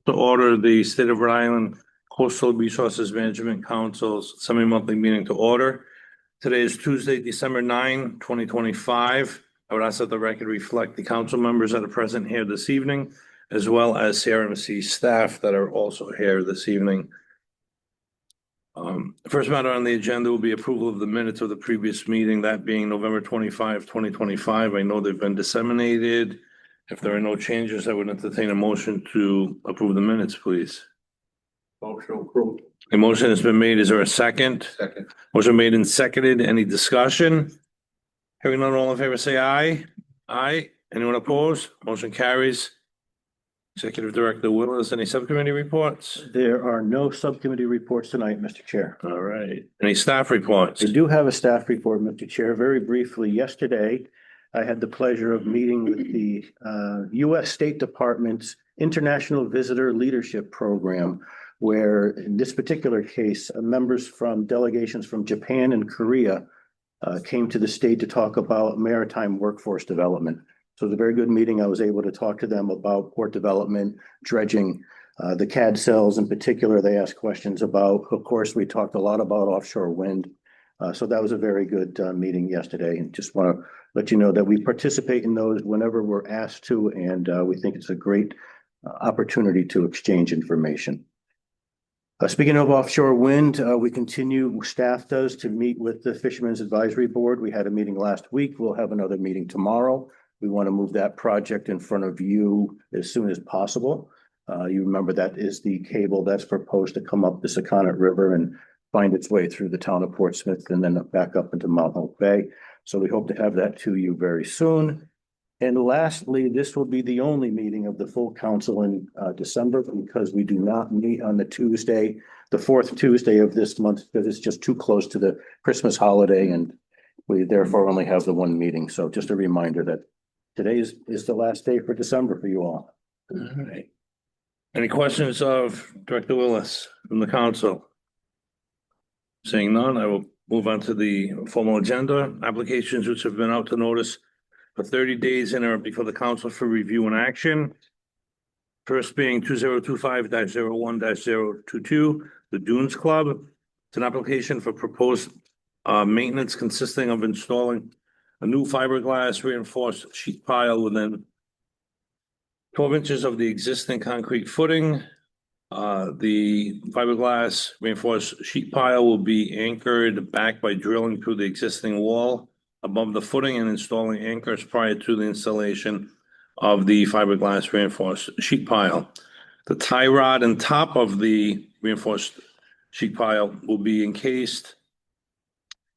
To order the State of Rhode Island Coastal Resources Management Council's semi-monthly meeting to order. Today is Tuesday, December 9, 2025. I would ask that the record reflect the council members that are present here this evening, as well as CRMC staff that are also here this evening. The first matter on the agenda will be approval of the minutes of the previous meeting, that being November 25, 2025. I know they've been disseminated. If there are no changes, I would entertain a motion to approve the minutes, please. Motion approved. A motion has been made. Is there a second? Second. Motion made and seconded. Any discussion? Hearing none, all in favor, say aye. Aye. Anyone opposed? Motion carries. Executive Director Willis, any subcommittee reports? There are no subcommittee reports tonight, Mr. Chair. All right. Any staff reports? I do have a staff report, Mr. Chair. Very briefly, yesterday, I had the pleasure of meeting with the U.S. State Department's International Visitor Leadership Program, where in this particular case, members from delegations from Japan and Korea came to the state to talk about maritime workforce development. So it was a very good meeting. I was able to talk to them about port development, dredging, the CAD cells in particular. They asked questions about, of course, we talked a lot about offshore wind. So that was a very good meeting yesterday, and just want to let you know that we participate in those whenever we're asked to, and we think it's a great opportunity to exchange information. Speaking of offshore wind, we continue, staff does, to meet with the Fishermen's Advisory Board. We had a meeting last week. We'll have another meeting tomorrow. We want to move that project in front of you as soon as possible. You remember that is the cable that's proposed to come up the Sakonnet River and find its way through the town of Portsmouth and then back up into Mount Hope Bay. So we hope to have that to you very soon. And lastly, this will be the only meeting of the full council in December, because we do not meet on the Tuesday, the fourth Tuesday of this month, because it's just too close to the Christmas holiday, and we therefore only have the one meeting. So just a reminder that today is the last day for December for you all. All right. Any questions of Director Willis from the council? Seeing none, I will move on to the formal agenda. Applications which have been out to notice for 30 days and are before the council for review and action. First being 2025-01-022, the Dunes Club. It's an application for proposed maintenance consisting of installing a new fiberglass reinforced sheet pile within 12 inches of the existing concrete footing. The fiberglass reinforced sheet pile will be anchored back by drilling through the existing wall above the footing and installing anchors prior to the installation of the fiberglass reinforced sheet pile. The tie rod on top of the reinforced sheet pile will be encased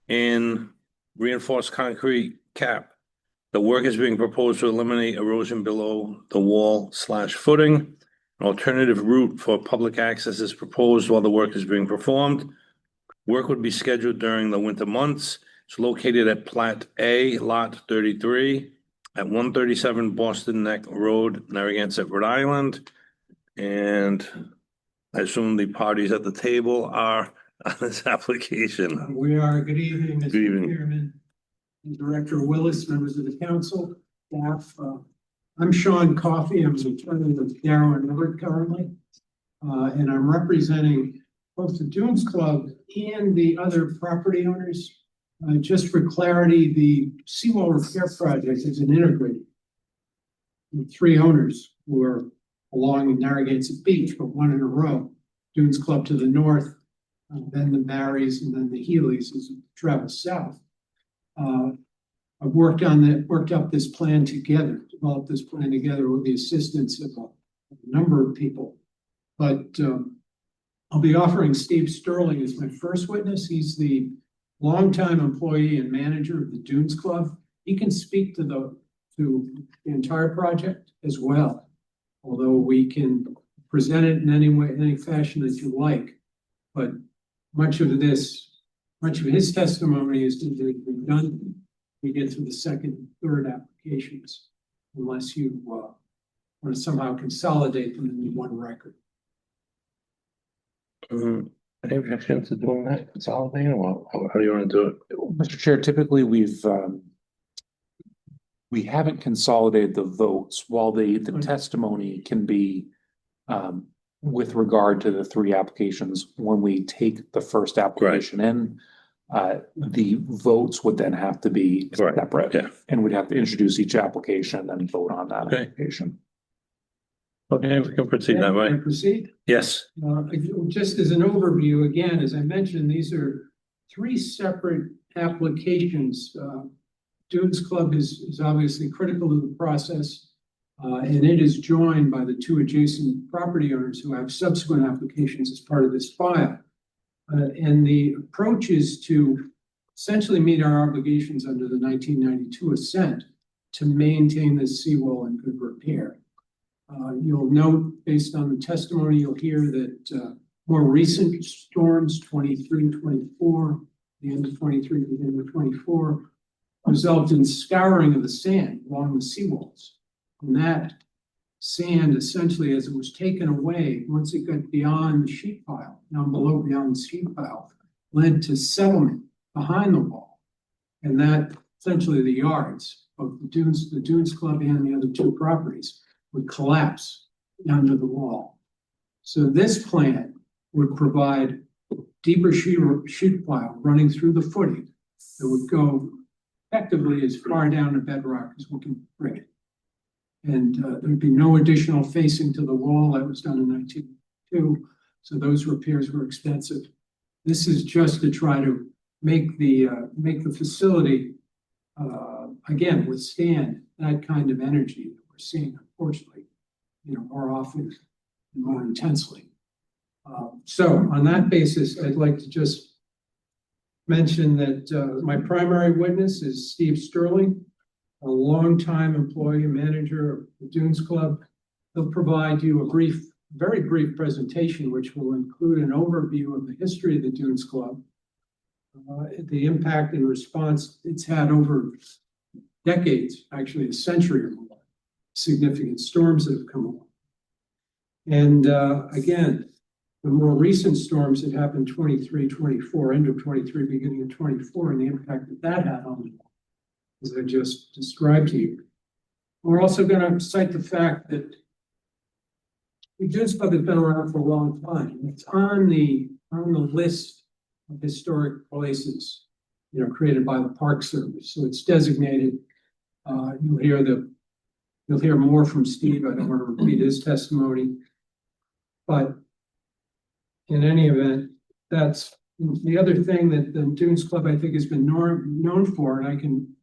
in reinforced concrete cap. The work is being proposed to eliminate erosion below the wall/footing. An alternative route for public access is proposed while the work is being performed. Work would be scheduled during the winter months. It's located at Plat A, Lot 33, at 137 Boston Neck Road, Narragansett, Rhode Island. And I assume the parties at the table are on this application. We are. Good evening, Mr. Good evening. Chairman, and Director Willis, members of the council, staff. I'm Sean Coffey. I'm the attorney with Darrow and Everett currently, and I'm representing both the Dunes Club and the other property owners. Just for clarity, the seawall repair project is an integrated with three owners who are along Narragansett Beach, but one in a row. Dunes Club to the north, then the Barrys, and then the Healy's as it travels south. I've worked up this plan together, developed this plan together with the assistance of a number of people. But I'll be offering Steve Sterling as my first witness. He's the longtime employee and manager of the Dunes Club. He can speak to the entire project as well, although we can present it in any way, any fashion that you like. But much of his testimony is redundant. We get through the second and third applications, unless you want to somehow consolidate them into one record. Any objections to doing that, consolidating, or how do you want to do it? Mr. Chair, typically we haven't consolidated the votes. While the testimony can be with regard to the three applications, when we take the first application in, the votes would then have to be Right, separate. yeah. And we'd have to introduce each application and vote on that Okay. application. Okay, we can proceed that Can I way. proceed? Yes, Just as an overview, again, as I mentioned, these are three separate applications. Dunes Club is obviously critical to the process, and it is joined by the two adjacent property owners who have subsequent applications as part of this file. And the approach is to essentially meet our obligations under the 1992 assent to maintain this seawall in good repair. You'll note, based on the testimony, you'll hear that more recent storms, 23, 24, the end of 23, beginning of 24, result in scouring of the sand along the seawalls. And that sand, essentially, as it was taken away, once it got beyond the sheet pile, down below beyond the sheet pile, led to settlement behind the wall. And that, essentially, the yards of the Dunes Club and the other two properties would collapse under the wall. So this plan would provide deeper sheet pile running through the footing that would go effectively as far down to bedrock as we can bring it. And there'd be no additional facing to the wall. That was done in 1992. So those repairs were expensive. This is just to try to make the facility again withstand that kind of energy that we're seeing, unfortunately, more often and more intensely. So on that basis, I'd like to just mention that my primary witness is Steve Sterling, a longtime employee and manager of the Dunes Club. He'll provide you a very brief presentation, which will include an overview of the history of the Dunes Club, the impact and response it's had over decades, actually a century or more, significant storms that have come along. And again, the more recent storms that happened 23, 24, end of 23, beginning of 24, and the impact that had on the wall, as I just described to you. We're also going to cite the fact that the Dunes Club has been around for a long time. It's on the list of historic places, created by the Park Service. So it's designated. You'll hear more from Steve. I don't want to repeat his testimony, but in any event, that's the other thing that the Dunes Club, I think, has been known for, and I can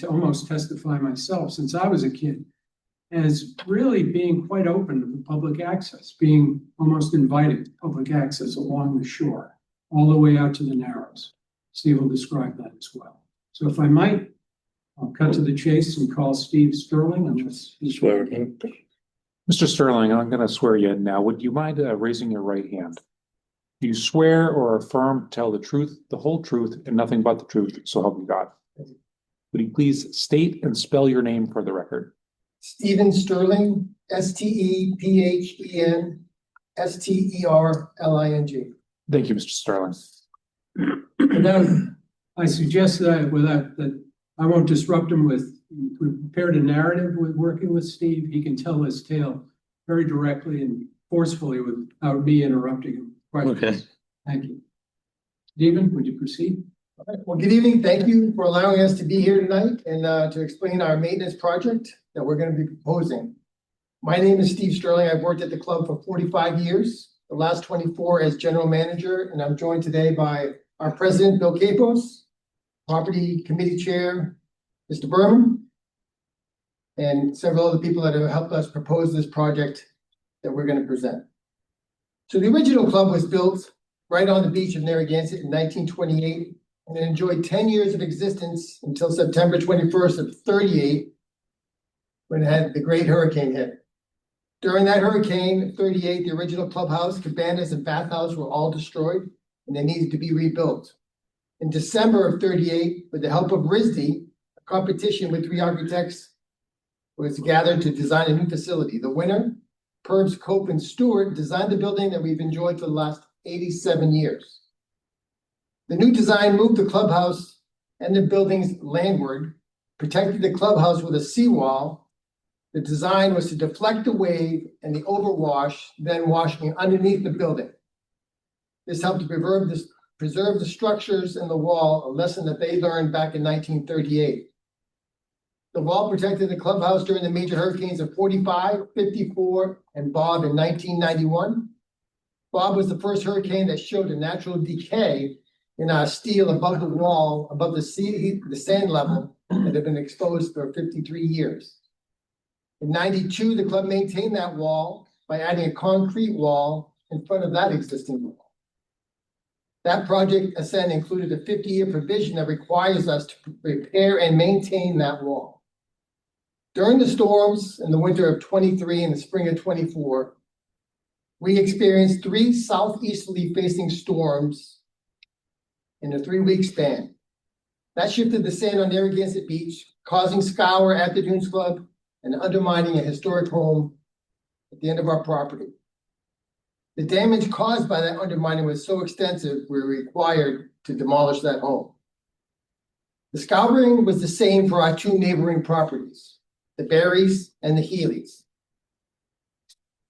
almost testify myself since I was a kid, as really being quite open to the public access, being almost invited to public access along the shore, all the way out to the Narrows. Steve will describe that as well. So if I might, I'll cut to the chase and call Steve Sterling, unless he's swear. Mr. Sterling, I'm going to swear you in now. Would you mind raising your right hand? Do you swear or affirm to tell the truth, the whole truth, and nothing but the truth, so help you God? Would you please state and spell your name for the record? Stephen Sterling, STEPHEN STERLING. Thank you, Mr. Sterling. I suggest that I won't disrupt him we prepared a narrative with working with Steve. He can tell his tale very directly and forcefully without me interrupting him. Okay. Thank you. Stephen, would you proceed? Well, good evening. Thank you for allowing us to be here tonight and to explain our maintenance project that we're going to be proposing. My name is Steve Sterling. I've worked at the club for 45 years, the last 24 as general manager, and I'm joined today by our president, Bill Capos, property committee chair, Mr. Berman, and several other people that have helped us propose this project that we're going to present. So the original club was built right on the beach of Narragansett in 1928, and it enjoyed 10 years of existence until September 21st of 38, when it had the great hurricane hit. During that hurricane, 38, the original clubhouse, cabanas, and bathhouse were all destroyed, and they needed to be rebuilt. In December of 38, with the help of RISD, a competition with 3 architects was gathered to design a new facility. The winner, Perbs, Cope, and Stewart, designed the building that we've enjoyed for the last 87 years. The new design moved the clubhouse and the buildings landward, protected the clubhouse with a seawall, The design was to deflect the wave and the overwash, then washing underneath the building. This helped to preserve the structures in the wall, a lesson that they learned back in 1938. The wall protected the clubhouse during the major hurricanes of 45, 54, and Bob in 1991. Bob was the first hurricane that showed a natural decay in our steel above the wall, above the sand level that had been exposed for 53 years. In 92, the club maintained that wall by adding a concrete wall in front of that existing wall. That project, Ascend, included a 50-year provision that requires us to repair and maintain that wall. During the storms in the winter of 23 and the spring of 24, we experienced 3 southeasterly facing storms in a 3-week span. That shifted the sand on Narragansett Beach, causing scour at the Dunes Club and undermining a historic home at the end of our property. The damage caused by that undermining was so extensive, we were required to demolish that home. The scouring was the same for our 2 neighboring properties, the Berries and the Healy's.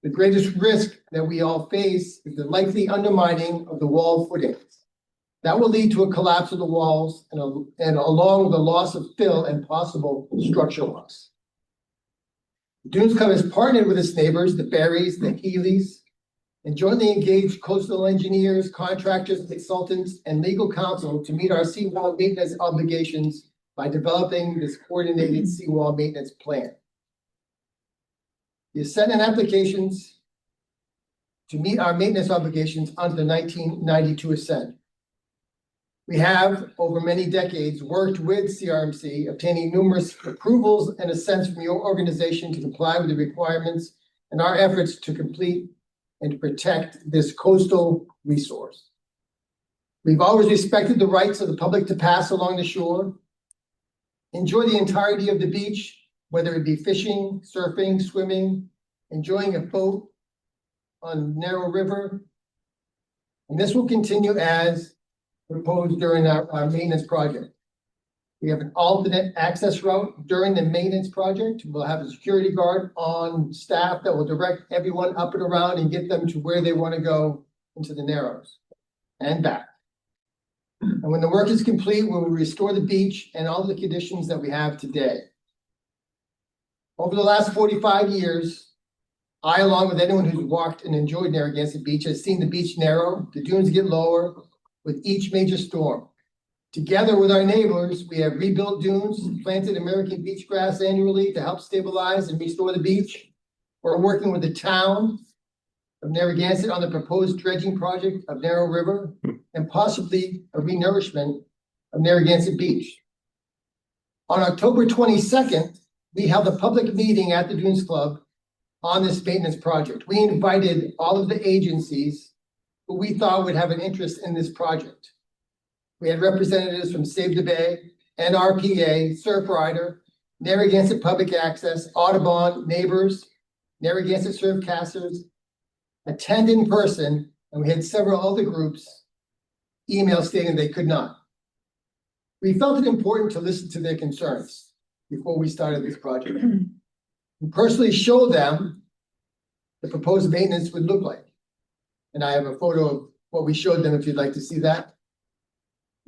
The greatest risk that we all face is the likely undermining of the wall footings. That will lead to a collapse of the walls and along with the loss of fill and possible structural loss. The Dunes Club has partnered with its neighbors, the Berries, the Healy's, and jointly engaged coastal engineers, contractors, consultants, and legal counsel to meet our seawall maintenance obligations by developing this coordinated seawall maintenance plan. The Ascend applications to meet our maintenance obligations under the 1992 Ascend. We have, over many decades, worked with CRMC, obtaining numerous approvals and assents from your organization to comply with the requirements and our efforts to complete and to protect this coastal resource. We've always respected the rights of the public to pass along the shore, enjoy the entirety of the beach, whether it be fishing, surfing, swimming, enjoying a boat on narrow river. And this will continue as proposed during our maintenance project. We have an alternate access route during the maintenance project. We'll have a security guard on staff that will direct everyone up and around and get them to where they want to go into the Narrows and back. And when the work is complete, we will restore the beach and all the conditions that we have today. Over the last 45 years, I, along with anyone who's walked and enjoyed Narragansett Beach, has seen the beach narrow, the dunes get lower with each major storm. Together with our neighbors, we have rebuilt dunes, planted American beach grass annually to help stabilize and restore the beach. We're working with the town of Narragansett on the proposed dredging project of Narrow River and possibly a renourishment of Narragansett Beach. On October 22nd, we held a public meeting at the Dunes Club on this maintenance project. We invited all of the agencies who we thought would have an interest in this project. We had representatives from Save the Bay, NRPA, Surfrider, Narragansett Public Access, Audubon, Neighbors, Narragansett Surfcasters, attend in person, and we had several other groups email stating they could not. We felt it important to listen to their concerns before we started this project. We personally show them the proposed maintenance would look like. And I have a photo of what we showed them if you'd like to see that.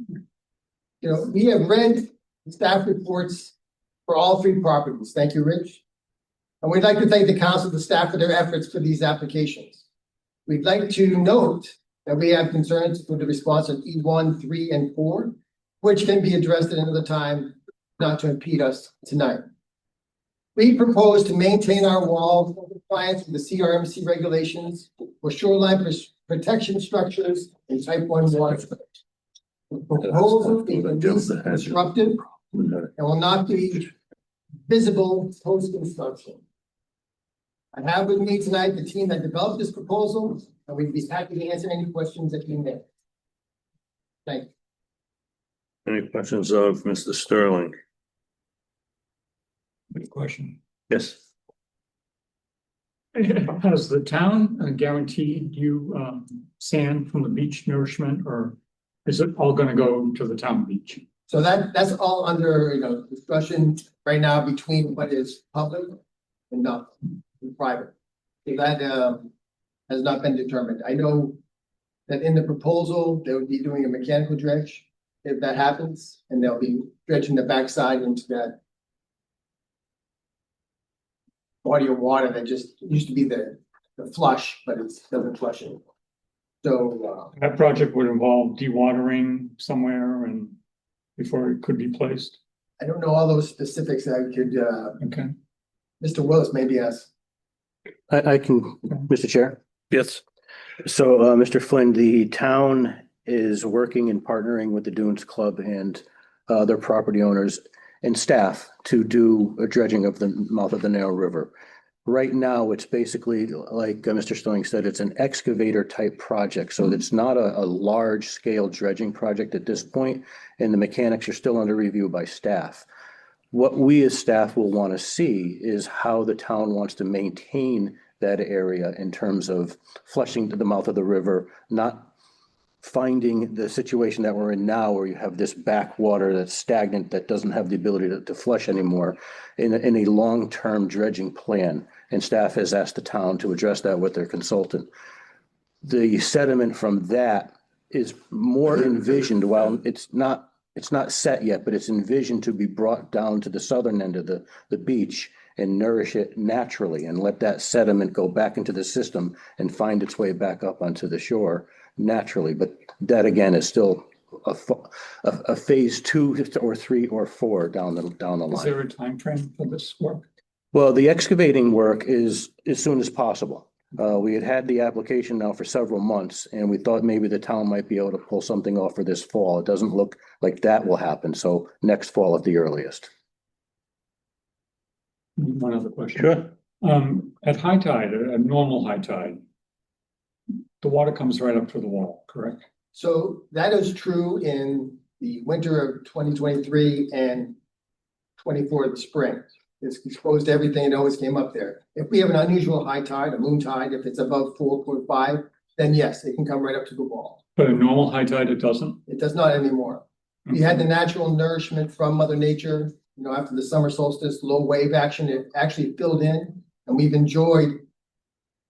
You know, we have read staff reports for all 3 properties. Thank you, Rich. And we'd like to thank the council, the staff for their efforts for these applications. We'd like to note that we have concerns with the response of E1, 3, and 4, which can be addressed at another time, not to impede us tonight. We propose to maintain our walls in compliance with the CRMC regulations for shoreline protection structures and type 1 water. The proposal is at least disruptive and will not be visible post-construction. I have with me tonight the team that developed this proposal, and we'd be happy to answer any questions that you may have. Thank you. Any questions of Mr. Sterling? Good question. Yes. Has the town guaranteed you sand from the beach nourishment, or is it all going to go to the town beach? So that's all under discussion right now between what is public enough in private. So that has not been determined. I know that in the proposal, they would be doing a mechanical dredge if that happens, and they'll be dredging the backside into that body of water that just used to be the flush, but it doesn't flush anymore. So That project would involve dewatering somewhere and before it could be placed. I don't know all those specifics. I could, Okay. Mr. Willis maybe ask. I can, Mr. Chair. Yes, So, Mr. Flynn, the town is working and partnering with the Dunes Club and their property owners and staff to do a dredging of the mouth of the Narrow River. Right now, it's basically like Mr. Stilling said, it's an excavator type project. So it's not a large scale dredging project at this point, and the mechanics are still under review by staff. What we as staff will want to see is how the town wants to maintain that area in terms of flushing to the mouth of the river, not finding the situation that we're in now where you have this backwater that's stagnant, that doesn't have the ability to flush anymore in a long-term dredging plan. And staff has asked the town to address that with their consultant. The sediment from that is more envisioned, while it's not set yet, but it's envisioned to be brought down to the southern end of the beach and nourish it naturally and let that sediment go back into the system and find its way back up onto the shore naturally. But that again is still a phase 2 or 3 or 4 down the line. Is there a time frame for this work? Well, the excavating work is as soon as possible. We had the application now for several months, and we thought maybe the town might be able to pull something off for this fall. It doesn't look like that will happen, so next fall at the earliest. One other question. sure. At high tide, a normal high tide, the water comes right up to the wall, correct? So that is true in the winter of 2023 and 24 the spring. It's exposed to everything. It always came up there. If we have an unusual high tide, a moon tide, if it's above 4.5, then yes, it can come right up to the wall. But a normal high tide, it doesn't? It does not anymore. We had the natural nourishment from Mother Nature, you know, after the summer solstice, low wave action, it actually filled in, and we've enjoyed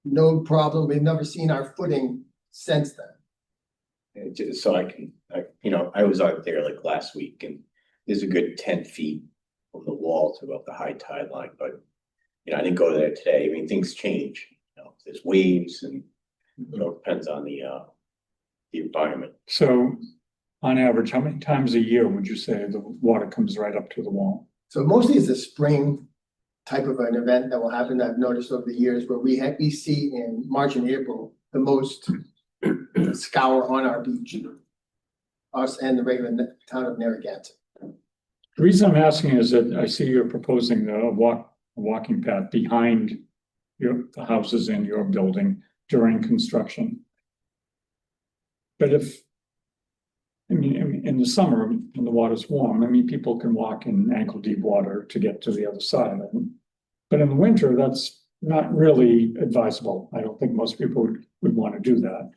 no problem. We've never seen our footing since then. So I was out there like last week, and there's a good 10 feet from the wall to about the high tide line, but I didn't go there today. I mean, things change, there's waves and, it depends on the environment. So on average, how many times a year would you say the water comes right up to the wall? So mostly it's a spring type of an event that will happen. I've noticed over the years where we see in March and April, the most scour on our beach, us and the regular town of Narragansett. The reason I'm asking is that I see you're proposing a walking path behind the houses in your building during construction. But in the summer, when the water's warm, people can walk in ankle deep water to get to the other side. But in the winter, that's not really advisable. I don't think most people would want to do that.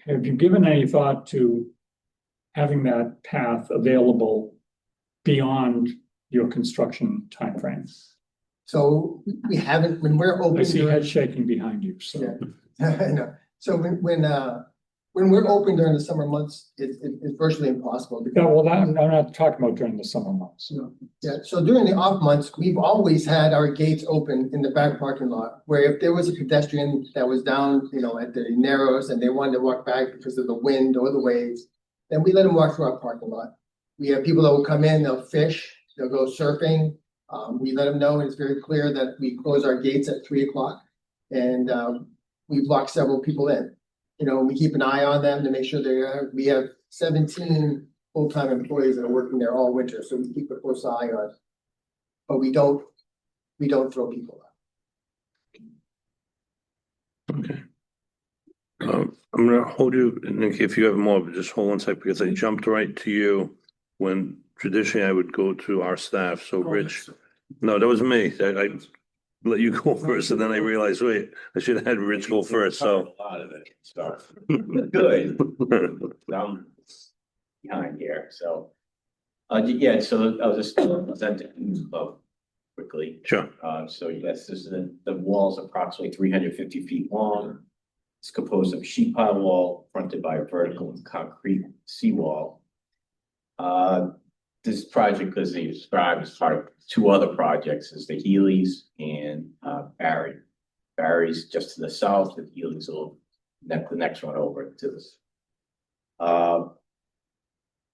Have you given any thought to having that path available beyond your construction timeframe? So we haven't, when we're open. I see head shaking behind you, so. Yeah. I know. So when we're open during the summer months, it's virtually impossible. Yeah, well, I'm not talking about during the summer months. Yeah, so during the off months, we've always had our gates open in the back parking lot, where if there was a pedestrian that was down, at the Narrows and they wanted to walk back because of the wind or the waves, then we let them walk through our parking lot. We have people that will come in, they'll fish, they'll go surfing. We let them know, and it's very clear that we close our gates at 3:00, and we block several people in. We keep an eye on them to make sure we have 17 full-time employees that are working there all winter, so we keep a close eye on. But we don't throw people out. Okay. I'm gonna hold you, Nick, if you have more, but just hold on a sec, because I jumped right to you when traditionally I would go to our staff. So Rich, no, that was me. I let you go first, and then I realized, wait, I should have had Rich go first, so. A lot of it stuff. Good. I'm behind here, so. So I was just presenting club. quickly. Sure. So yes, this is the wall is approximately 350 feet long. It's composed of a sheet pile wall fronted by a vertical concrete seawall. This project, as they described, is part of two other projects, is the Healy's and Barry. Barry's just to the south, and Healy's a little the next one over to this.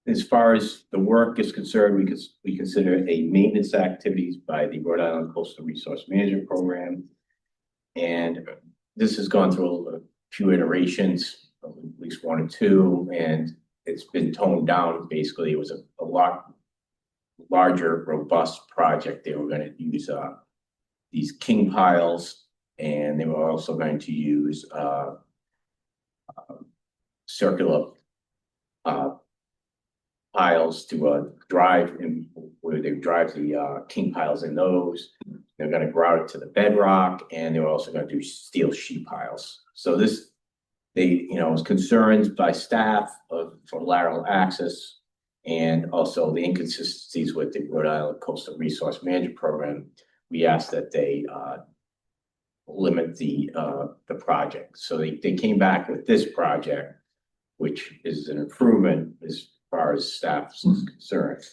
As far as the work is concerned, we consider a maintenance activities by the Rhode Island Coastal Resource Management Program. And this has gone through a few iterations, at least one or two, and it's been toned down. Basically, it was a lot larger, robust project. They were going to use these king piles, and they were also going to use circular piles to drive in, where they drive the king piles in those. They're going to grout it to the bedrock, and they were also going to do steel sheet piles. So this, was concerns by staff for lateral access, and also the inconsistencies with the Rhode Island Coastal Resource Management Program. We asked that they limit the project. So they came back with this project, which is an improvement as far as staff is concerned.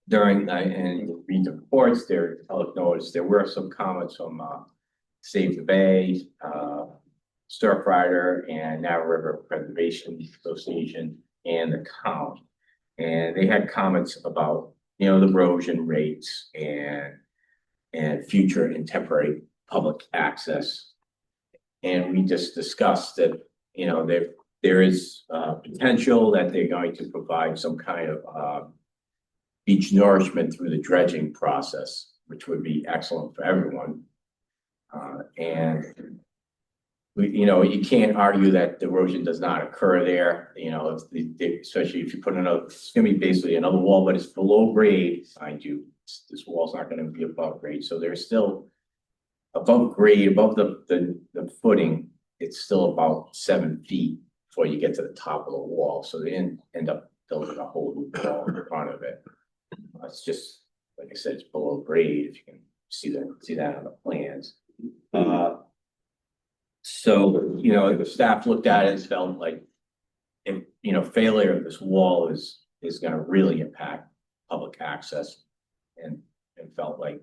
During and read the reports, public notice, there were some comments from Save the Bay, Surfrider, and Narrow River Preservation Association, and the county. And they had comments about, the erosion rates and future and temporary public access. And we just discussed that, there is potential that they're going to provide some kind of beach nourishment through the dredging process, which would be excellent for everyone. And you can't argue that the erosion does not occur there. Especially if you put it's going to be basically another wall, but it's below grade, mind you. This wall's not going to be above grade, so there's still above grade, above the footing. It's still about 7 feet before you get to the top of the wall. So they didn't end up building a whole new wall in front of it. It's just, like I said, it's below grade. If you can see that on the plans. So the staff looked at it and felt like, failure of this wall is going to really impact public access, and felt like,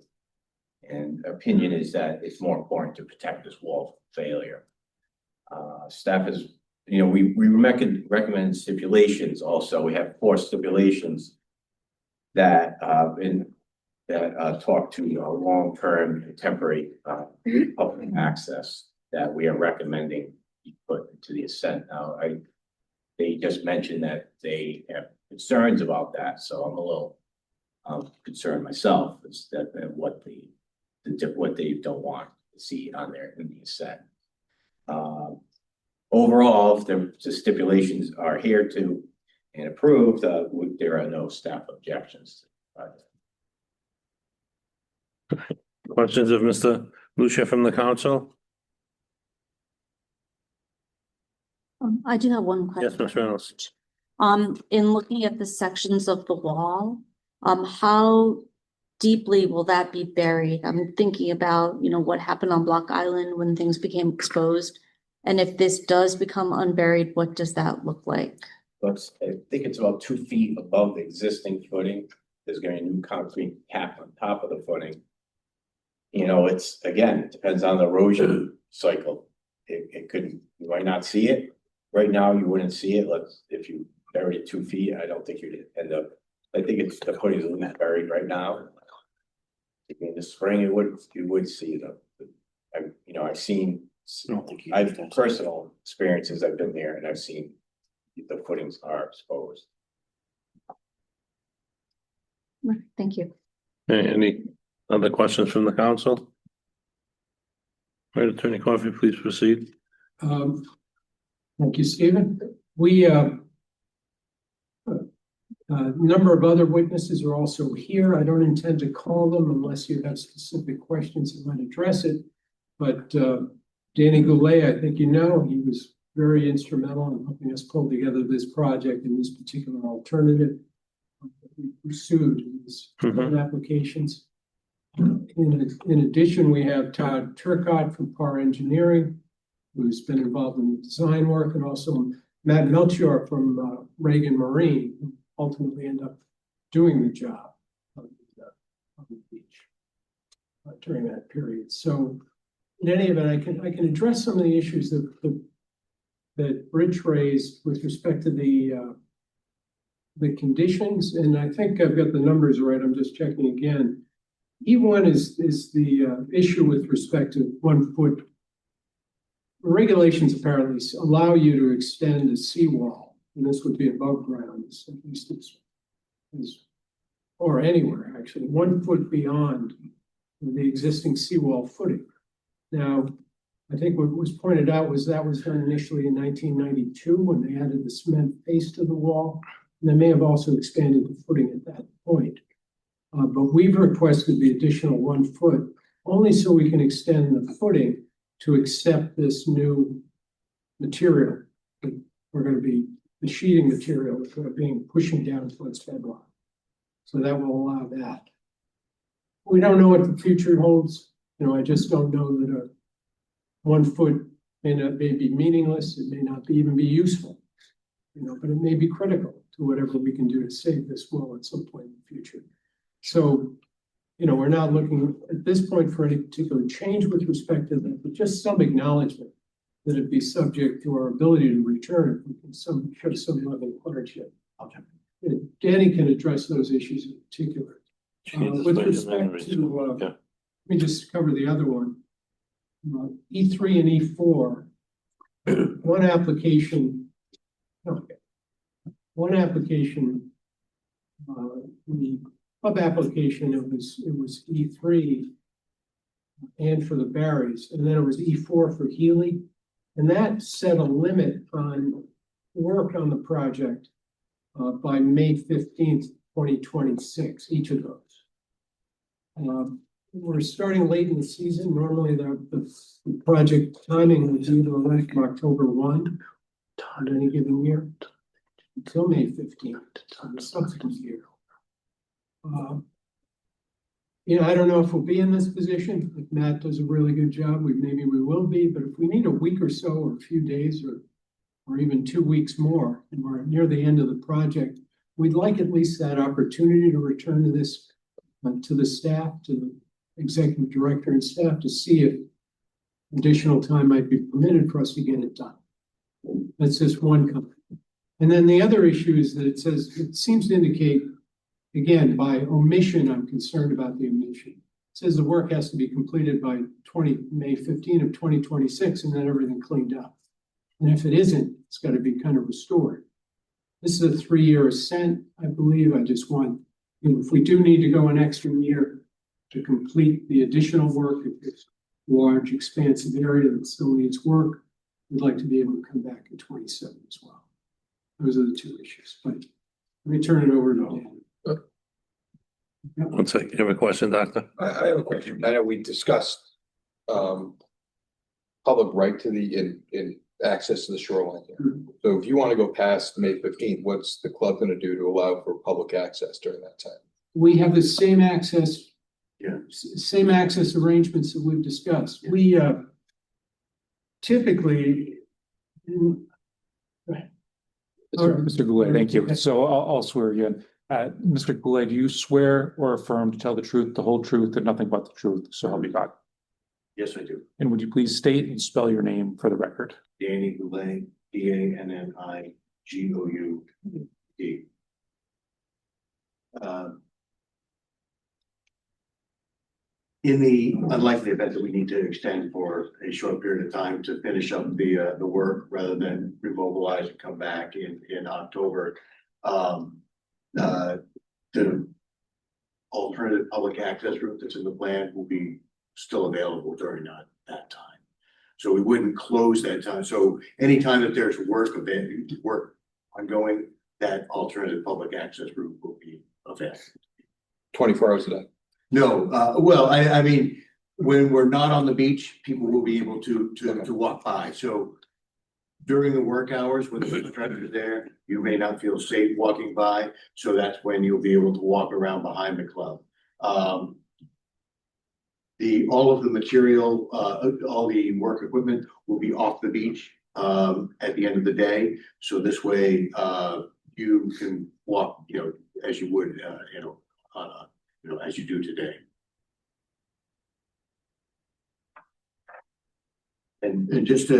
and opinion is that it's more important to protect this wall from failure. Staff is, we recommend stipulations also. We have 4 stipulations that talk to long-term and temporary public access that we are recommending be put into the assent. Now, they just mentioned that they have concerns about that, so I'm a little concerned myself is that what they don't want to see on there in the assent. Overall, if the stipulations are adhered to and approved, there are no staff objections. Questions of Mr. Lucia from the council? I do have one Yes, question. Ms. Reynolds. In looking at the sections of the wall, how deeply will that be buried? I'm thinking about, what happened on Block Island when things became exposed. And if this does become unburied, what does that look like? I think it's about 2 feet above the existing footing. There's going to be a new concrete cap on top of the footing. It's, again, it depends on the erosion cycle. It could, you might not see it. Right now, you wouldn't see it. If you buried it 2 feet, I don't think you'd end up, I think it's the footing is a little buried right now. In the spring, you would see I've personal experiences. I've been there and I've seen the footings are exposed. Thank you. Any other questions from the council? All right, Attorney Coffey, please proceed. Thank you, Stephen. We, a number of other witnesses are also here. I don't intend to call them unless you have specific questions that might address it. But Danny Goulet, I think he was very instrumental in helping us pull together this project and this particular alternative. we pursued in these Mhm. applications. In addition, we have Todd Turcott from Par Engineering, who's been involved in the design work, and also Matt Melchior from Reagan Marine, who ultimately ended up doing the job on the beach during that period. So in any event, I can address some of the issues that Rich raised with respect to the conditions, and I think I've got the numbers right. I'm just checking again. E1 is the issue with respect to 1 foot. Regulations apparently allow you to extend a seawall, and this would be above ground, at least or anywhere actually, 1 foot beyond the existing seawall footing. Now, I think what was pointed out was that was done initially in 1992 when they added the cement face to the wall. And they may have also expanded the footing at that point. But we've requested the additional 1 foot only so we can extend the footing to accept this new material. That we're going to be the sheeting material that we're being pushing down towards bedrock. So that will allow that. We don't know what the future holds. I just don't know that a 1 foot may be meaningless. It may not even be useful, but it may be critical to whatever we can do to save this well at some point in the future. So, we're not looking at this point for any particular change with respect to that, but just some acknowledgement that it'd be subject to our ability to return if we can show some level of hardship. Okay. Danny can address those issues in particular. With respect to, Yeah. let me just cover the other one. E3 and E4, one application, the club application, it was E3 and for the Barrys, and then it was E4 for Healy. And that set a limit on work on the project by May 15th, 2026, each of those. We're starting late in the season. Normally the project timing was either like October 1 on any given year until May 15th on the subsequent year. I don't know if we'll be in this position. If Matt does a really good job, maybe we will be, but if we need a week or so or a few days or even 2 weeks more, and we're near the end of the project, we'd like at least that opportunity to return to this, to the staff, to the executive director and staff to see if additional time might be permitted for us to get it done. That's just one comment. And then the other issue is that it seems to indicate, again, by omission, I'm concerned about the omission. It says the work has to be completed by May 15 of 2026 and then everything cleaned up. And if it isn't, it's got to be kind of restored. This is a 3-year ascent, I believe. I just want, if we do need to go an extra year to complete the additional work, if it's large, expansive area that still needs work, we'd like to be able to come back in 27 as well. Those are the two issues, but let me turn it over to Dan. One second, you have a question, Doctor? I have a question. I know we discussed public right to in access to the shoreline here. Mhm. So if you want to go past May 15th, what's the club going to do to allow for public access during that time? We have the same access. Same access arrangements that we've discussed. We typically. Mr. Goulet, thank you. So I'll swear you in. Mr. Goulet, do you swear or affirm to tell the truth, the whole truth, and nothing but the truth? So help me God. Yes, I do. And would you please state and spell your name for the record? Danny Goulet, DANNIGOUD. In the unlikely event that we need to extend for a short period of time to finish up the work rather than remobilize and come back in October, the alternative public access route that's in the plan will be still available during that time. So we wouldn't close that time. So anytime that there's work ongoing, that alternative public access route will be available. 24 hours a day. No, well, I mean, when we're not on the beach, people will be able to walk by. So during the work hours when the contractor is there, you may not feel safe walking by. So that's when you'll be able to walk around behind the club. All of the material, all the work equipment will be off the beach at the end of the day. So this way, you can walk, as you would, as you do today. And just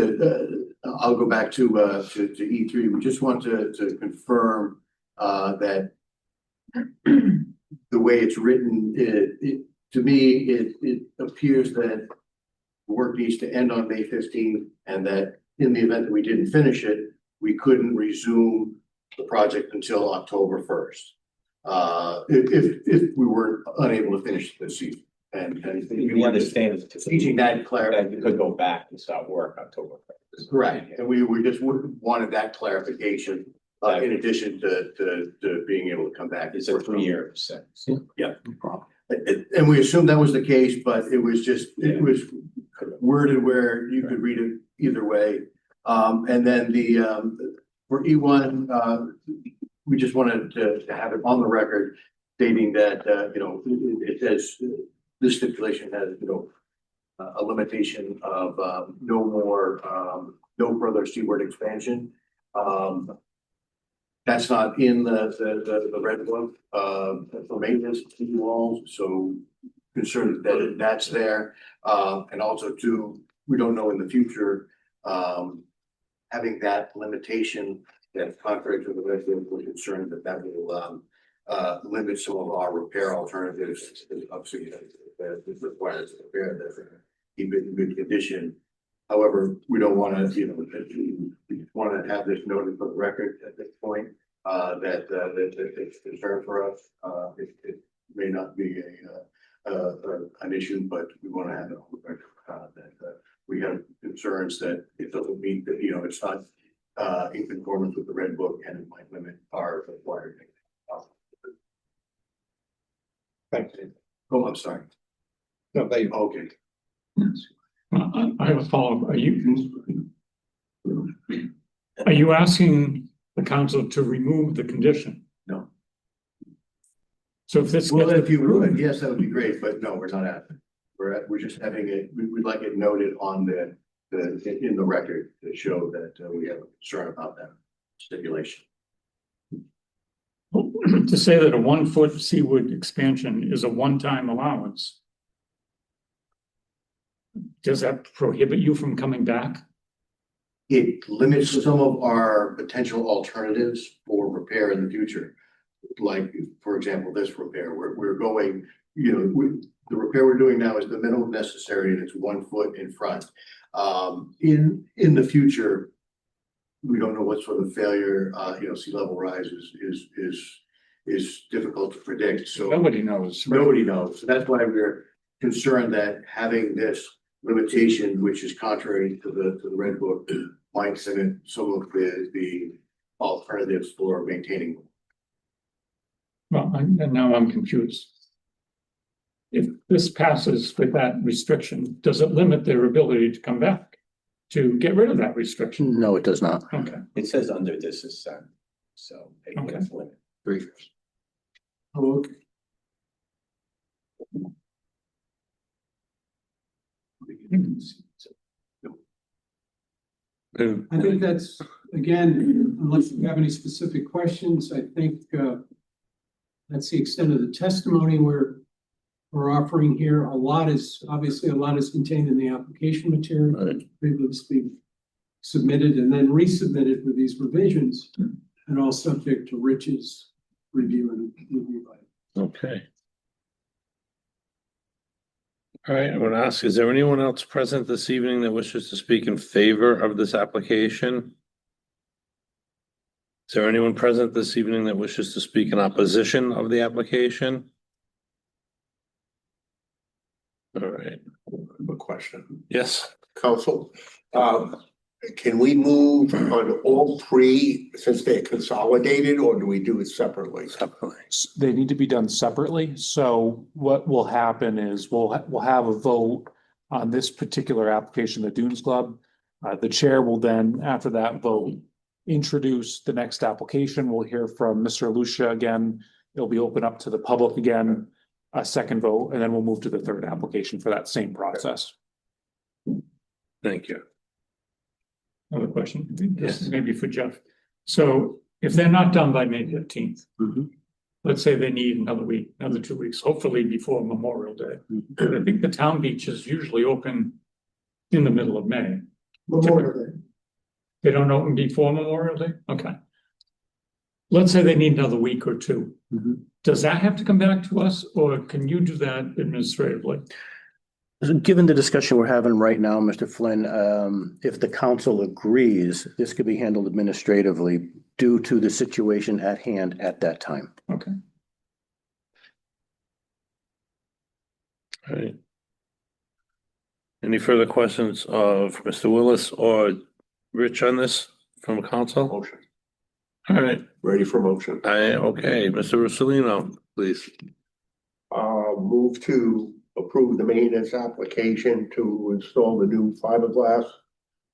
I'll go back to E3. We just want to confirm that the way it's written, to me, it appears that the work needs to end on May 15th, and that in the event that we didn't finish it, we couldn't resume the project until October 1st. If we were unable to finish this season. And We understand teaching that clarity. you could go back and start work October 1st. Correct, and we just wanted that clarification, in addition to being able to come back. It's a 3-year sentence. Yeah, no problem. And we assumed that was the case, but it was just, it was worded where you could read it either way. And then for E1, we just wanted to have it on the record stating that, it says, this stipulation has, a limitation of no further seaward expansion. That's not in the red book for maintenance walls, so concerned that that's there. And also too, we don't know in the future, having that limitation that's contrary to the red book, we're concerned that will limit some of our repair alternatives. Obviously, that requires repair that keep it in good condition. However, we don't want to, we want to have this noted for the record at this point, that it's a concern for us. It may not be an issue, but we want to have it on the record, that we have concerns that it doesn't meet that, it's not in conformance with the red book, and it might limit our required. Thank you. Oh, I'm sorry. No, they, Okay. I have a follow-up. Are you asking the council to remove the condition? No. So if this. Well, if you would, yes, that would be great, but no, we're not at it. We're just having it, we'd like it noted on in the record to show that we have a concern about that stipulation. To say that a 1-foot seaward expansion is a one-time allowance. Does that prohibit you from coming back? It limits some of our potential alternatives for repair in the future. Like, for example, this repair, we're going, the repair we're doing now is the minimum necessary, and it's 1 foot in front. In the future, we don't know what sort of failure, sea level rise is difficult to predict. So Nobody knows. nobody knows. So that's why we're concerned that having this limitation, which is contrary to the red book, might limit some of the alternatives for maintaining them. Well, and now I'm confused. If this passes with that restriction, does it limit their ability to come back? To get rid of that restriction? No, it does not. Okay. It says under this is so it Okay. would limit. 3 years. Oh, okay. I think that's, again, unless you have any specific questions, I think that's the extent of the testimony we're offering here. Obviously a lot is contained in the application material, previously submitted and then resubmitted with these revisions, and all subject to Rich's review and review by. Okay. All right, I'm going to ask, is there anyone else present this evening that wishes to speak in favor of this application? Is there anyone present this evening that wishes to speak in opposition of the application? All right. A question. Yes. Council, can we move on all three since they're consolidated, or do we do it separately? Separately. They need to be done separately. So what will happen is we'll have a vote on this particular application, the Dunes Club. The chair will then, after that vote, introduce the next application. We'll hear from Mr. Lucia again. It'll be open up to the public again, a second vote, and then we'll move to the third application for that same process. Thank you. Another question, this Yes. is maybe for Jeff. So if they're not done by May 15th, let's say they need another week, another 2 weeks, hopefully before Memorial Day. I think the town beaches usually open in the middle of May. Memorial Day. They don't open before Memorial Day? Okay. Let's say they need another week or two. Does that have to come back to us, or can you do that administratively? Given the discussion we're having right now, Mr. Flynn, if the council agrees, this could be handled administratively due to the situation at hand at that time. Okay. All right. Any further questions of Mr. Willis or Rich on this from council? Motion. All right, Ready for motion. okay, Mr. Russolino, please. Move to approve the maintenance application to install the new fiberglass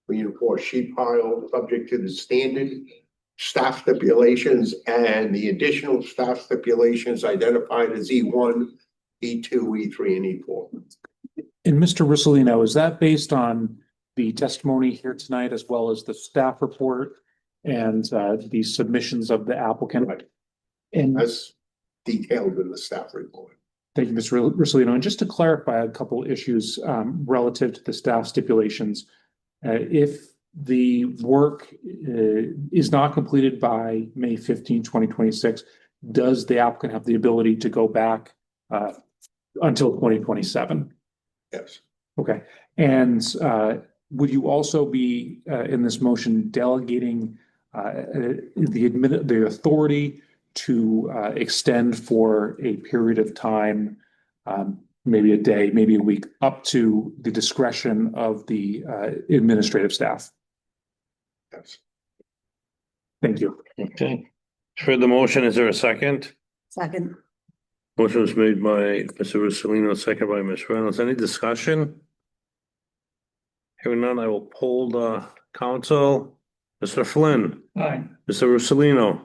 reinforced sheet pile, subject to the standard staff stipulations and the additional staff stipulations identified as E1, E2, E3, and E4. And Mr. Russolino, is that based on the testimony here tonight, as well as the staff report and the submissions of the applicant? Right. And As detailed in the staff report. thank you, Mr. Russolino. And just to clarify a couple issues relative to the staff stipulations, if the work is not completed by May 15, 2026, does the applicant have the ability to go back until 2027? Yes. Okay. And would you also be in this motion delegating the authority to extend for a period of time, maybe a day, maybe a week, up to the discretion of the administrative staff? Yes. Thank you. Okay. For the motion, is there a second? Second. Motion was made by Mr. Russolino, second by Ms. Reynolds. Any discussion? Hearing none, I will poll the council. Mr. Flynn, Aye. Mr. Russolino,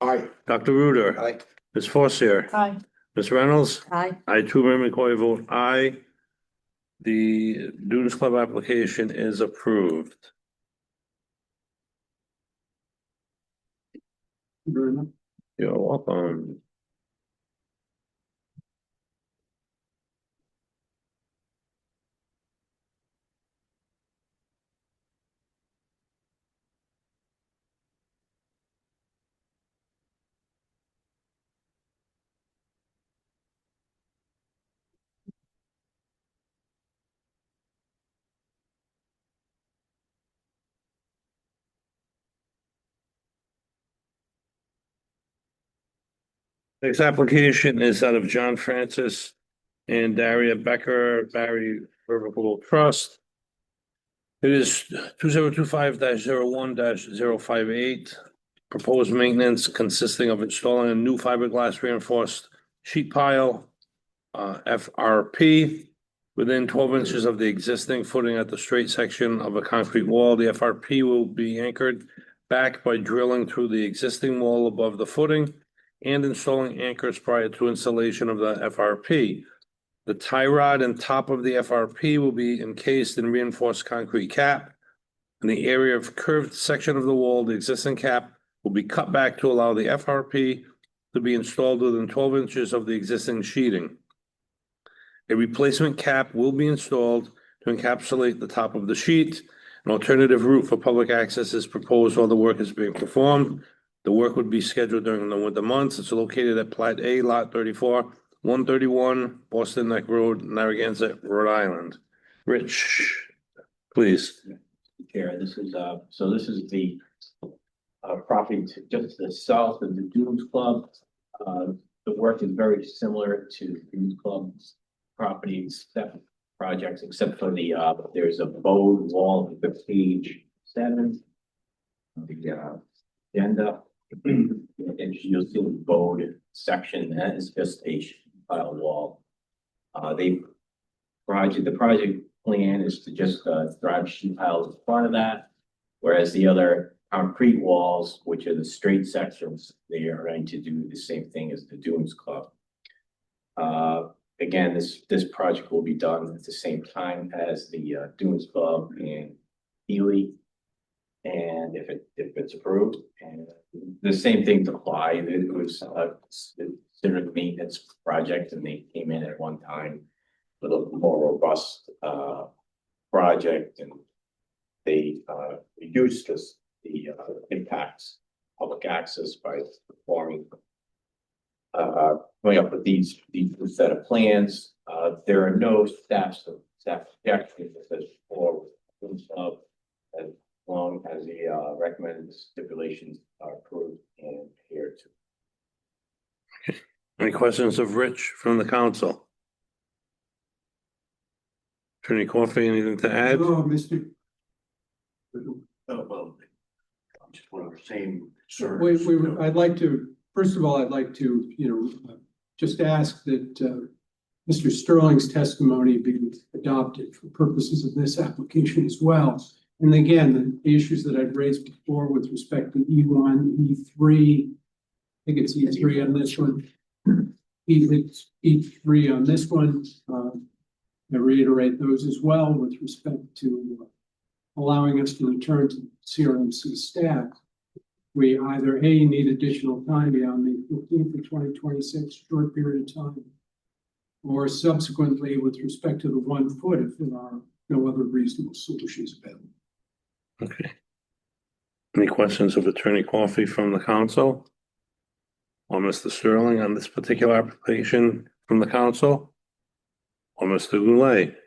Aye. Dr. Ruder. Aye. Ms. Forcier. Aye. Ms. Reynolds. Aye. I too, Mary McCoy, vote aye. The Dunes Club application is approved. You're welcome. Next application is out of John Francis and Daria Becker, Barry Revocable Trust. It is 2025-01-058. Proposed maintenance consisting of installing a new fiberglass reinforced sheet pile, FRP, within 12 inches of the existing footing at the straight section of a concrete wall. The FRP will be anchored back by drilling through the existing wall above the footing and installing anchors prior to installation of the FRP. The tie rod and top of the FRP will be encased in reinforced concrete cap. In the area of curved section of the wall, the existing cap will be cut back to allow the FRP to be installed within 12 inches of the existing sheeting. A replacement cap will be installed to encapsulate the top of the sheet. An alternative route for public access is proposed while the work is being performed. The work would be scheduled during the winter months. It's located at Plat A, Lot 34, 131, Boston Neck Road, Narragansett, Rhode Island. Rich, please. Chair, this is the property just to the south of the Dunes Club. The work is very similar to Dunes Club's property projects, except for there's a bowed wall at page 7. The agenda, and you'll see the bowed section. That is just a pile wall. The project plan is to just drive sheet piles in front of that. Whereas the other concrete walls, which are the straight sections, they are going to do the same thing as the Dunes Club. Again, this project will be done at the same time as the Dunes Club in Ely. And if it's approved, and the same thing to apply, it was considered a maintenance project, and they came in at one time with a more robust project, and they reduced the impacts public access by performing coming up with these set of plans. There are no staff projections as before as long as the recommended stipulations are approved and adhered to. Any questions of Rich from the council? Attorney Coffey, anything to add? No, Mr. Well, just one of the same Wait, concerns. I'd like to, first of all, I'd like to, just ask that Mr. Sterling's testimony be adopted for purposes of this application as well. And again, the issues that I've raised before with respect to E1, E3, I think it's E3 on this one, E3 on this one. I reiterate those as well with respect to allowing us to return to CRMC staff. We either A, need additional time beyond the 15th of 2026, short period of time, or subsequently with respect to the 1 foot if there are no other reasonable solutions available. Okay. Any questions of Attorney Coffey from the council? Or Mr. Sterling on this particular application from the council? Or Mr. Goulet?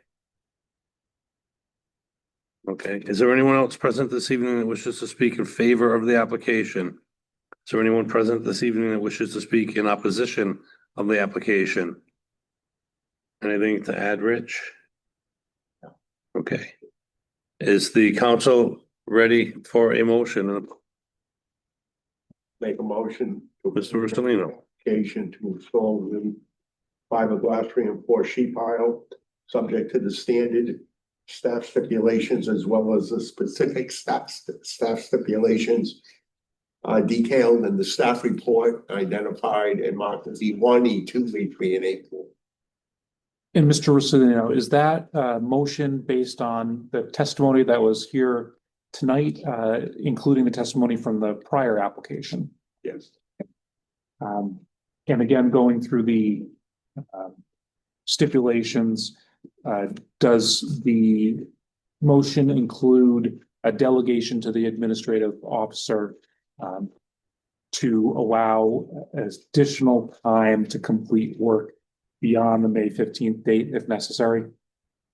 Okay, is there anyone else present this evening that wishes to speak in favor of the application? Is there anyone present this evening that wishes to speak in opposition of the application? Anything to add, Rich? No. Okay. Is the council ready for a motion? Make a motion. to Mr. Russolino. Application to install the fiberglass reinforced sheet pile, subject to the standard staff stipulations as well as the specific staff stipulations detailed in the staff report, identified and marked as E1, E2, E3, and E4. And Mr. Russolino, is that motion based on the testimony that was here tonight, including the testimony from the prior application? Yes. And again, going through the stipulations, does the motion include a delegation to the administrative officer to allow additional time to complete work beyond the May 15th date if necessary?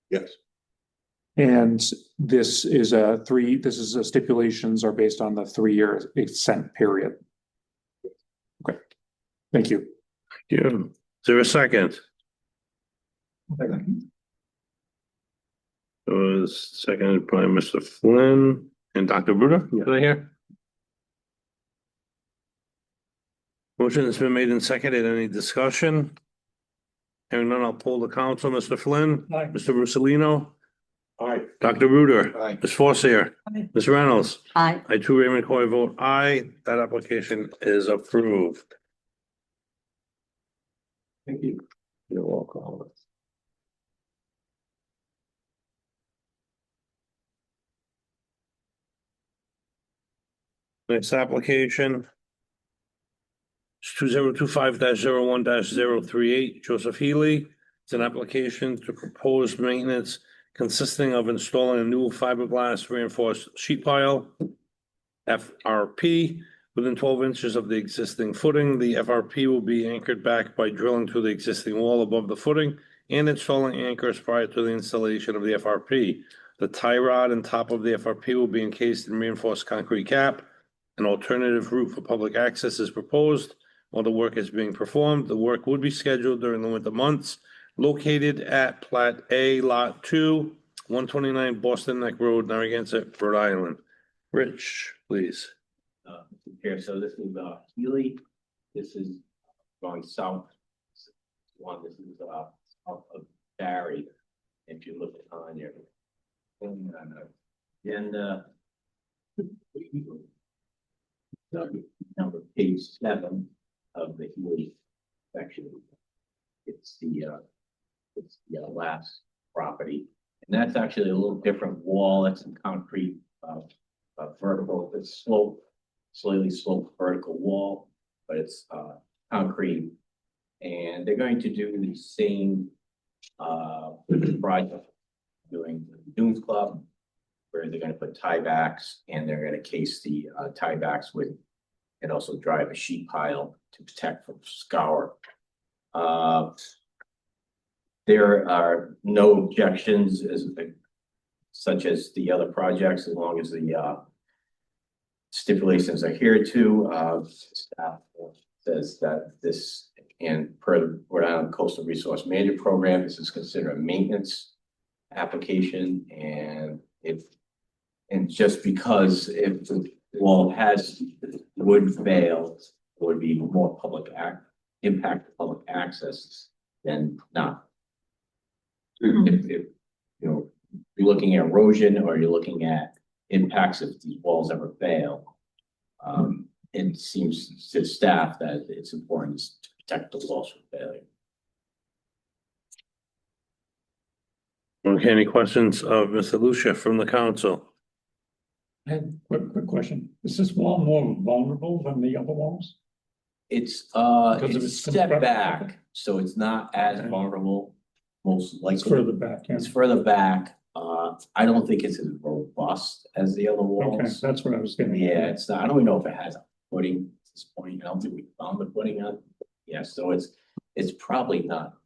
Yes. And this is stipulations are based on the 3-year consent period. Okay, thank you. Thank you. Is there a second? It was seconded by Mr. Flynn and Dr. Bruder. Yeah. Are they here? Motion has been made and seconded. Any discussion? Hearing none, I'll poll the council. Mr. Flynn? Aye. Mr. Russolino? Aye. Dr. Bruder? Aye. Ms. Forcier? Aye. Ms. Reynolds? Aye. I too, Raymond Coy, vote aye. That application is approved. Thank you. You're welcome. Next application. 2025-01-038, Joseph Healy. It's an application to propose maintenance consisting of installing a new fiberglass reinforced sheet pile, FRP, within 12 inches of the existing footing. The FRP will be anchored back by drilling through the existing wall above the footing and installing anchors prior to the installation of the FRP. The tie rod and top of the FRP will be encased in reinforced concrete cap. An alternative route for public access is proposed while the work is being performed. The work would be scheduled during the winter months. Located at Plat A, Lot 2, 129 Boston Neck Road, Narragansett, Rhode Island. Rich, please. Mr. Chair, so this is Healy. This is going south. This is south of Barry. If you look on your agenda, number page 7 of the Healy section. It's the last property, and that's actually a little different wall. It's a concrete, vertical. It's slightly sloped vertical wall, but it's concrete, and they're going to do the same project doing the Dunes Club, where they're going to put tiebacks, and they're going to case the tiebacks with, and also drive a sheet pile to protect from scour. There are no objections such as the other projects, as long as the stipulations are adhered to. Staff says that this, and per Rhode Island Coastal Resource Management Program, this is considered a maintenance application, and just because if the wall would fail, it would be more impact public access than not. If you're looking at erosion, or you're looking at impacts if these walls ever fail, it seems to staff that it's important to protect the walls from failure. Okay, any questions of Mr. Lucia from the council? I have a quick question. Is this wall more vulnerable than the other walls? It's Because of it's its step construction? back, so it's not as Okay. vulnerable, most likely. It's further back, yeah. It's further back. I don't think it's as robust as the other Okay, walls. that's what I was getting. Yeah, it's not, I don't even know if it has a footing at this point. I don't think we found the footing on. Yeah, so it's probably not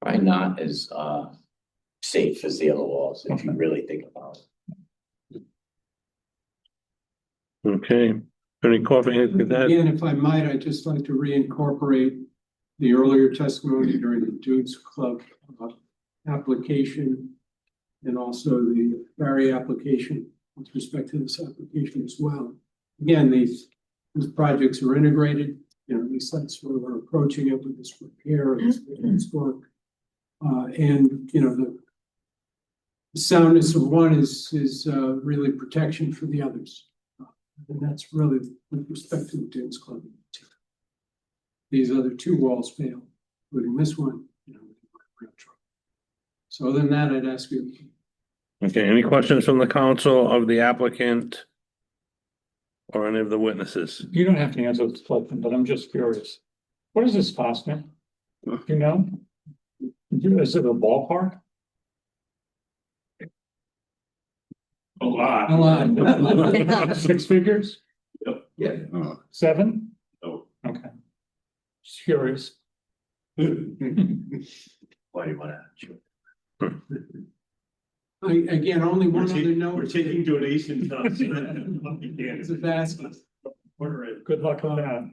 as safe as the other walls, if you Okay. really think about it. Okay, any anything with that? Again, if I might, I'd just like to reincorporate the earlier testimony during the Dunes Club application, and also the Barry application with respect to this application as well. Again, these projects are integrated, at least that's where we're approaching it with this repair, this work. And, the soundness of one is really protection for the others. And that's really with respect to the Dunes Club. These other two walls fail, including this one, real trouble. So other than that, I'd ask you. Okay, any questions from the council of the applicant or any of the witnesses? You don't have to answer this question, but I'm just curious. What is this costing? You know? Is it a ballpark? A lot. A lot. 6 figures? Yeah. 7? No. Okay. Just curious. Why do you want to? Again, only one other note. We're taking donations now. It's a basket. Good luck on that.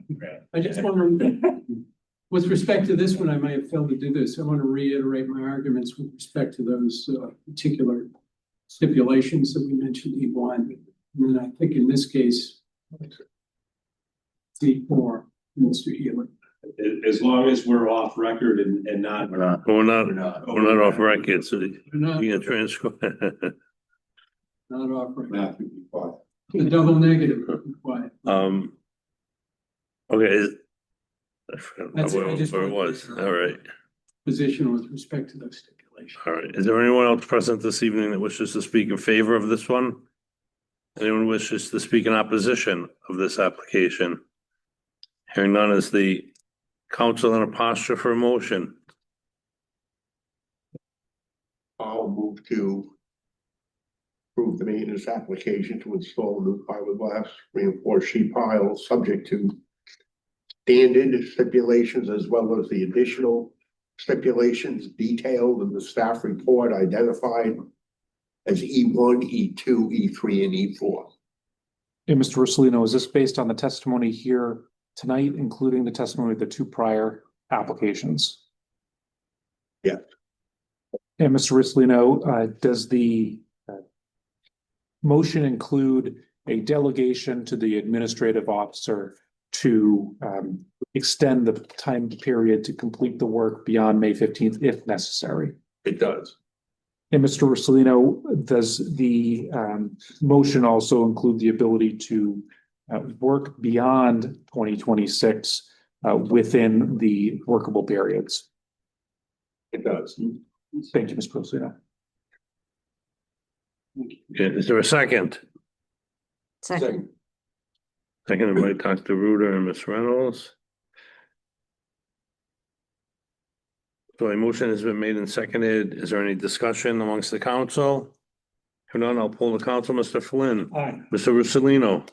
I just want to, with respect to this one, I may have failed to do this. I want to reiterate my arguments with respect to those particular stipulations that we mentioned, E1. And then I think in this case, E4, Mr. Healy. As long as we're off record and not. We're not off record, so you Not can transcribe. off right. Math would be fine. The double negative, quiet. Okay. I forgot That's it. I where just it wanted was, to- all right, Position with respect to those stipulations. all right. Is there anyone else present this evening that wishes to speak in favor of this one? Anyone wishes to speak in opposition of this application? Hearing none, is the council in a posture for a motion? I'll move to approve the maintenance application to install new fiberglass reinforced sheet pile, subject to standard stipulations as well as the additional stipulations detailed in the staff report identified as E1, E2, E3, and E4. Hey, Mr. Russolino, is this based on the testimony here tonight, including the testimony of the 2 prior applications? Yeah. And Mr. Russolino, does the motion include a delegation to the administrative officer to extend the time period to complete the work beyond May 15th if necessary? It does. And Mr. Rossellino, does the motion also include the ability to work beyond 2026 within the workable periods? It does. Thank you, Mr. Rossellino. Okay, is there a second? Second. Seconded by Dr. Ruder and Ms. Reynolds. So a motion has been made and seconded. Is there any discussion amongst the council? If none, I'll pull the council. Mr. Flynn, Aye. Mr. Rossellino,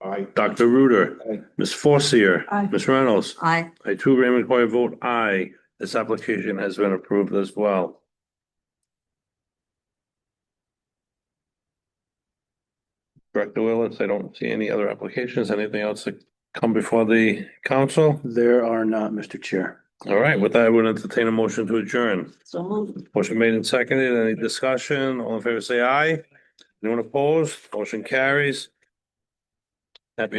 Aye. Dr. Ruder, Aye. Ms. Forcier, Aye. Ms. Reynolds. Aye. I too, Raymond Coy, vote aye. This application has been approved as well. Director Willis, I don't see any other applications. Anything else that come before the council? There are not, Mr. Chair. All right, with that, I would entertain a motion to adjourn. So moved. Motion made and seconded. Any discussion? All in favor, say aye. Anyone opposed? Motion carries.